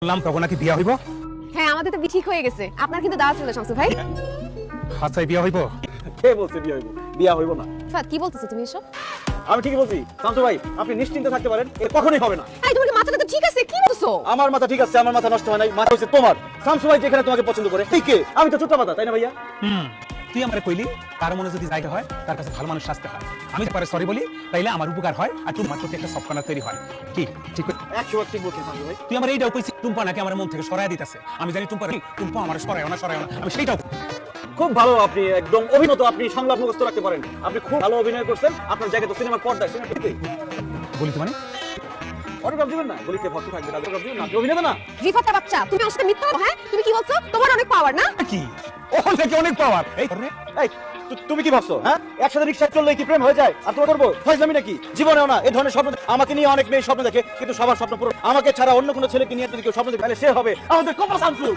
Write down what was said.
বললাম তখন নাকি বিয়া হইব। হ্যাঁ আমাদের তো ঠিক হয়ে গেছে, আপনার কিন্তু দাওয়াত চলে শামসু ভাই। আচ্ছা বিয়া হইব? কে বলছে বিয়া হইব? বিয়া হইব না। ফাত কি বলতেছো তুমি এসব? আমি ঠিকই বলছি শামসু ভাই, আপনি নিশ্চিন্তে থাকতে পারেন, এটা কখনোই হবে না। এই তোমার কি মাথাটা তো ঠিক আছে? কি বলছো? আমার মাথা ঠিক আছে, আমার মাথা নষ্ট হয় নাই, মাথা হচ্ছে তোমার। শামসু ভাই যেখানে তোমাকে পছন্দ করে ঠিক কে? আমি তো ছোট্ট মাথা, তাই না ভাইয়া? তুই আমারে কইলি কার মনে যদি জায়গা হয় তার কাছে ভালো মানুষ আসতে হয়। আমি পরে সরি বলি, তাইলে আমার উপকার হয় আর তোমার প্রতি একটা সফটওয়্যার তৈরি হয়। কি ঠিক? 100% ঠিক বলছেন শামসু ভাই। তুই আমার এইটাও কইছিস টুম্পা নাকি আমার মন থেকে সরায় দিতেছে। আমি জানি টুম্পা আমার সরায় না, আমি সেইটাও। খুব ভালো, আপনি একদম অভিনত, আপনি সংলাপ মুখস্থ রাখতে পারেন, আপনি খুব ভালো অভিনয় করছেন। আপনার জায়গা তো সিনেমার পর্দায়, সিনেমাতে বলি তো মানে অটোগ্রাফ দিবেন না, গলিতে ভর্তি থাকবে, অটোগ্রাফ দিবেন না, আপনি অভিনেতা না? রিফাতের বাচ্চা, তুমি আমার সাথে মিথ্যা বলো? হ্যাঁ তুমি কি বলছো? তোমার অনেক পাওয়ার না? কি ও নাকি অনেক পাওয়ার? এই ধরে এই তুমি কি ভাবছো? হ্যাঁ, একসাথে রিকশায় চললে কি প্রেম হয়ে যায়? আর তোমার করবো ফাইজলামি নাকি? জীবনেও না এই ধরনের স্বপ্ন। আমাকে নিয়ে অনেক মেয়ে স্বপ্ন দেখে, কিন্তু সবার স্বপ্ন পূরণ আমাকে ছাড়া অন্য কোনো ছেলেকে নিয়ে যদি কেউ স্বপ্ন দেখে, তাহলে সে হবে আমাদের কপা শামসু।